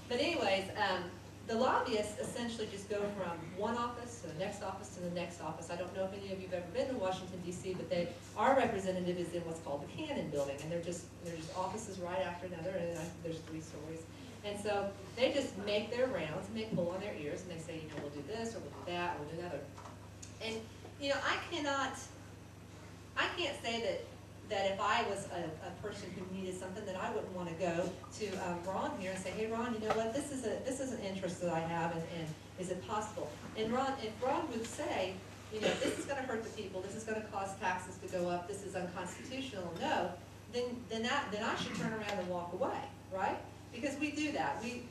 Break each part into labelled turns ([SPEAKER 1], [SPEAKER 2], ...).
[SPEAKER 1] But anyways, the lobbyists essentially just go from one office to the next office to the next office. I don't know if any of you have ever been to Washington, D.C., but our representative is in what's called the Cannon Building, and they're just offices right after another, and there's 3 stories. And so they just make their rounds, and they pull on their ears, and they say, you know, we'll do this, or we'll do that, or we'll do another. And, you know, I can't say that if I was a person who needed something, that I wouldn't want to go to Ron here and say, hey Ron, you know what, this is an interest that I have, and is it possible? And if Ron would say, you know, this is going to hurt the people, this is going to cause taxes to go up, this is unconstitutional, no, then I should turn around and walk away, right? Because we do that. We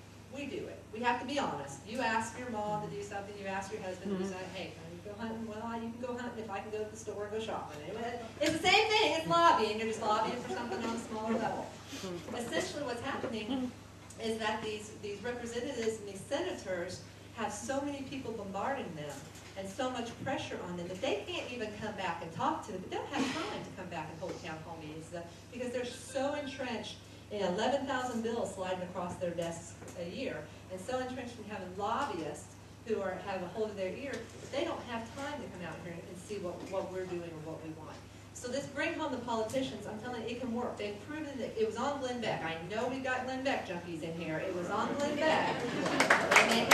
[SPEAKER 1] do it. We have to be honest. You ask your mom to do something, you ask your husband to do something, hey, can you go hunting? Well, you can go hunting if I can go to the store and go shopping. It's the same thing. It's lobbying. You're just lobbying for something on a smaller level. Essentially what's happening is that these representatives and these senators have so many people bombarding them and so much pressure on them that they can't even come back and talk to them. They don't have time to come back and hold town hall meetings because they're so entrenched in 11,000 bills sliding across their desks a year, and so entrenched in having lobbyists who have a hold of their ear, that they don't have time to come out here and see what we're doing or what we want. So this bring home the politicians, I'm telling you, it can work. They've proven that it was on Glenn Beck. I know we've got Glenn Beck junkies in here. It was on Glenn Beck. And they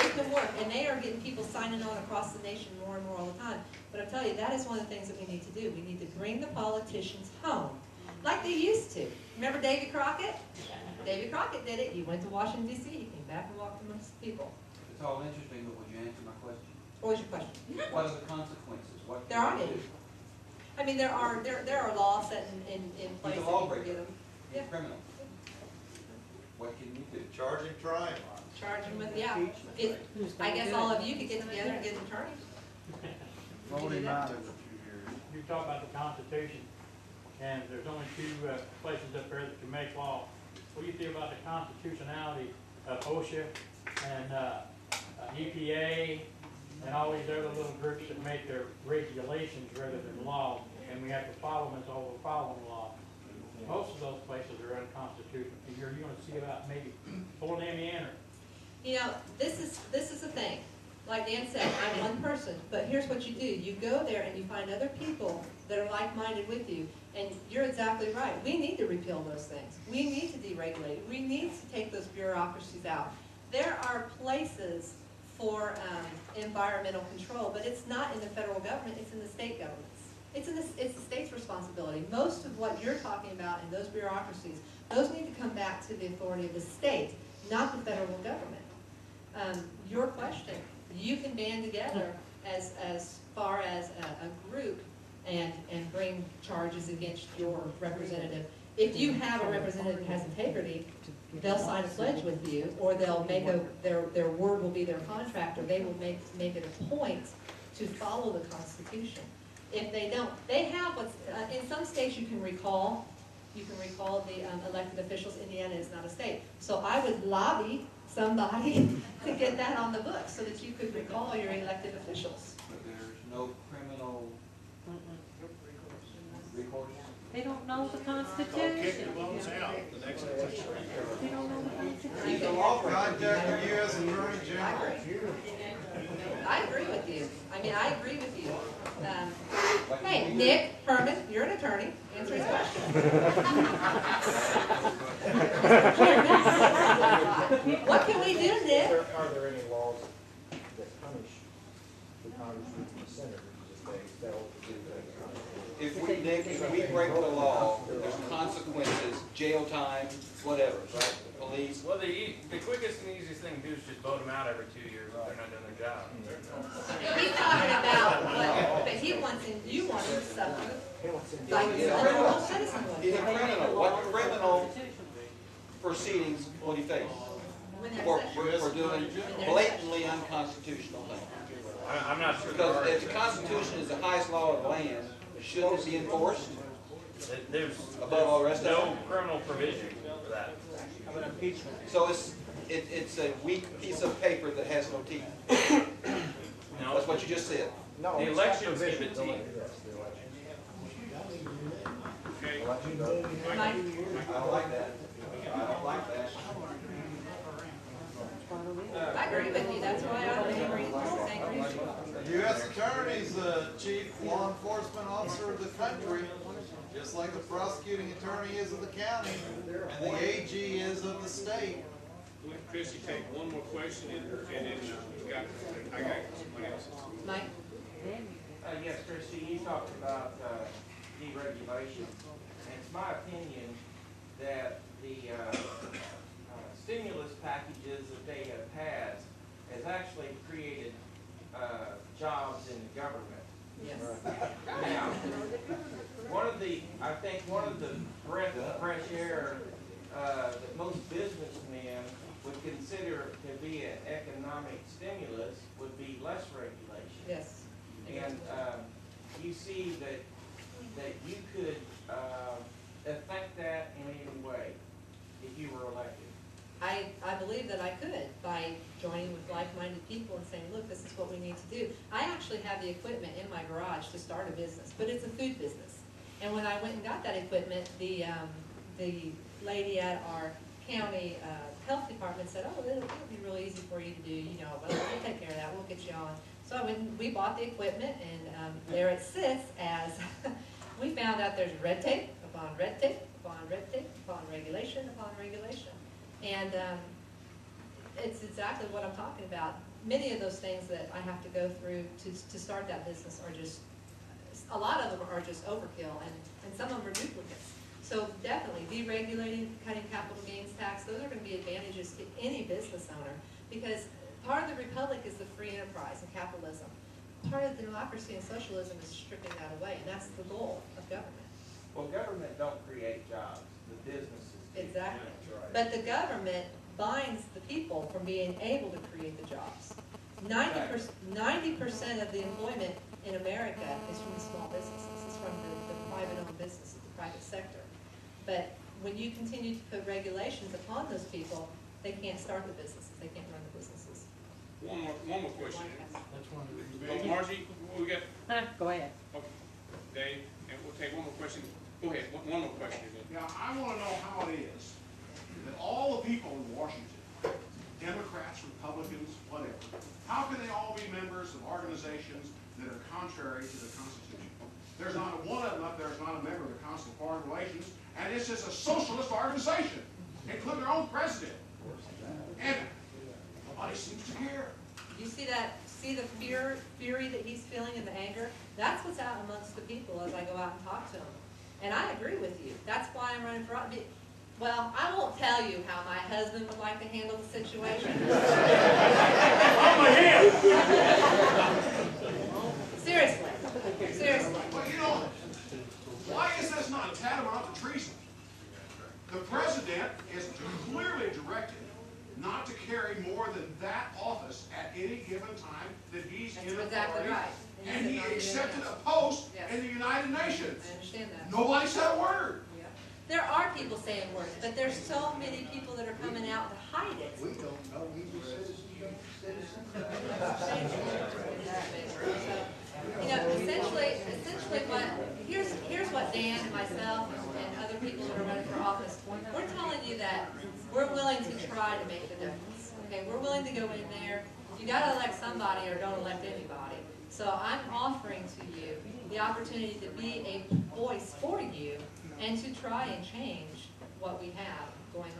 [SPEAKER 1] it can work. And they are getting people signing on across the nation more and more all the time. But I'll tell you, that is one of the things that we need to do. We need to bring the politicians home, like they used to. Remember Davy Crockett? Davy Crockett did it. He went to Washington, D.C. He came back and walked amongst the people.
[SPEAKER 2] It's all interesting, but would you answer my question?
[SPEAKER 1] What was your question?
[SPEAKER 2] What are the consequences? What
[SPEAKER 1] There aren't any. I mean, there are laws set in place.
[SPEAKER 2] He's a lawbreaker. He's
[SPEAKER 1] Yeah.
[SPEAKER 2] a criminal. What can you do?
[SPEAKER 3] Charge him, try him.
[SPEAKER 1] Charge them with, yeah. I guess all of you could get together and get an attorney.
[SPEAKER 3] Vote him out.
[SPEAKER 4] You talk about the Constitution, and there's only 2 places up there that can make law. What do you feel about the constitutionality of OSHA and EPA and all these other little groups that make their regulations rather than law, and we have to follow them as though we're following law? Most of those places are unconstitutional. You're going to see about maybe pulling them in.
[SPEAKER 1] You know, this is the thing. Like Dan said, I'm one person, but here's what you do. You go there and you find other people that are like-minded with you, and you're exactly right. We need to repeal those things. We need to deregulate it. We need to take those bureaucracies out. There are places for environmental control, but it's not in the federal government, it's in the state governments. It's the state's responsibility. Most of what you're talking about in those bureaucracies, those need to come back to the authority of the state, not the federal government. Your question, you can band together as far as a group and bring charges against your representative. If you have a representative who has integrity, they'll sign a pledge with you, or they'll make their word will be their contract, or they will make it a point to follow the Constitution. If they don't, they have what's in some states you can recall. You can recall the elected officials. Indiana is not a state, so I would lobby somebody to get that on the books so that you could recall your elected officials.
[SPEAKER 2] But there's no criminal recourse.
[SPEAKER 5] They don't know the Constitution. They don't know the Constitution.
[SPEAKER 2] He's a lawbreaker.
[SPEAKER 3] Contact the U.S. Attorney General.
[SPEAKER 1] I agree with you. I mean, I agree with you. Hey, Nick Herman, you're an attorney. Answer his question. What can we do, Nick?
[SPEAKER 6] Are there any laws that punish the congressmen and the senators if they fail to do that?
[SPEAKER 2] If we break the law, there's consequences, jail time, whatever, right? Police.
[SPEAKER 7] Well, the quickest and easiest thing to do is just vote them out every 2 years if they're not doing their job.
[SPEAKER 1] He's talking about, but you want him to suffer like
[SPEAKER 2] He's a
[SPEAKER 1] a
[SPEAKER 2] criminal.
[SPEAKER 1] citizen would.
[SPEAKER 2] He's a criminal. What criminal proceedings will he face for doing blatantly unconstitutional things?
[SPEAKER 7] I'm not sure.
[SPEAKER 2] Because if the Constitution is the highest law of the land, shouldn't it be enforced?
[SPEAKER 7] There's
[SPEAKER 2] Above all the rest of
[SPEAKER 7] no
[SPEAKER 2] it?
[SPEAKER 7] criminal provision for that.
[SPEAKER 2] So it's a weak piece of paper that has no teeth.
[SPEAKER 7] No,
[SPEAKER 2] That's what you just said.
[SPEAKER 6] No,
[SPEAKER 7] the
[SPEAKER 6] it's
[SPEAKER 7] elections
[SPEAKER 6] not
[SPEAKER 7] give it
[SPEAKER 6] provision.
[SPEAKER 7] teeth.
[SPEAKER 6] Yes, the election.
[SPEAKER 8] Okay.
[SPEAKER 6] I'll let you go.
[SPEAKER 1] Mike?
[SPEAKER 2] I don't like that. I don't like that.
[SPEAKER 1] I agree with you, that's why I'm agreeing with the same reason.
[SPEAKER 3] The U.S. Attorney is the chief law enforcement officer of the country, just like the prosecuting attorney is of the county, and the AG is of the state.
[SPEAKER 8] Let Chrissy take one more question and then I got someone else.
[SPEAKER 1] Mike?
[SPEAKER 9] Yes, Kristi, you talked about deregulation. And it's my opinion that the stimulus packages that they have passed has actually created jobs in the government.
[SPEAKER 1] Yes.
[SPEAKER 9] Now, I think one of the breath of fresh air that most businessmen would consider to be an economic stimulus would be less regulation.
[SPEAKER 1] Yes.
[SPEAKER 9] And you see that you could affect that in any way if you were elected.
[SPEAKER 1] I believe that I could by joining with like-minded people and saying, look, this is what we need to do. I actually have the equipment in my garage to start a business, but it's a food business. And when I went and got that equipment, the lady at our county health department said, oh, it'll be really easy for you to do, you know, we'll take care of that, we'll get you on. So I went and we bought the equipment, and there it sits as we found out there's red tape upon red tape upon red tape upon regulation upon regulation. And it's exactly what I'm talking about. Many of those things that I have to go through to start that business are just, a lot of them are just overkill, and some of them are duplicates. So definitely deregulating, cutting capital gains tax, those are going to be advantages to any business owner, because part of the republic is the free enterprise and capitalism. Part of the democracy and socialism is stripping that away, and that's the goal of government.
[SPEAKER 9] Well, government don't create jobs, the businesses do.
[SPEAKER 1] Exactly.
[SPEAKER 9] That's right.
[SPEAKER 1] But the government binds the people from being able to create the jobs. 90% of the employment in America is from the small businesses. It's from the private-owned businesses, the private sector. But when you continue to put regulations upon those people, they can't start the businesses. They can't run the businesses.
[SPEAKER 8] One more question.
[SPEAKER 4] That's one of the
[SPEAKER 8] Oh, Margie, we got,
[SPEAKER 5] Go ahead.
[SPEAKER 8] okay, Dave, and we'll take one more question. Go ahead, one more question.
[SPEAKER 10] Now, I want to know how it is that all the people in Washington, Democrats, Republicans, whatever, how can they all be members of organizations that are contrary to the Constitution? There's not one of them up there is not a member of the Council of Foreign Relations, and it's just a socialist organization, including their own president. And nobody seems to care.
[SPEAKER 1] You see that? See the fury that he's feeling and the anger? That's what's out amongst the people as I go out and talk to them. And I agree with you. That's why I'm running for office. Well, I won't tell you how my husband would like to handle the situation. Seriously. Seriously.
[SPEAKER 10] But you know, why is this not tantamount to treason? The president is clearly directed not to carry more than that office at any given time that he's in authority.
[SPEAKER 1] Exactly right.
[SPEAKER 10] And he accepted a post in the United Nations.
[SPEAKER 1] I understand that.
[SPEAKER 10] Nobody said a word.
[SPEAKER 1] Yeah. There are people saying words, but there's so many people that are coming out to hide it.
[SPEAKER 3] We don't know, we were citizens.
[SPEAKER 1] You know, essentially here's what Dan and myself and other people that are running for office, we're telling you that we're willing to try to make the difference. Okay, we're willing to go in there. You gotta elect somebody or don't elect anybody. So I'm offering to you the opportunity to be a voice for you and to try and change what we have going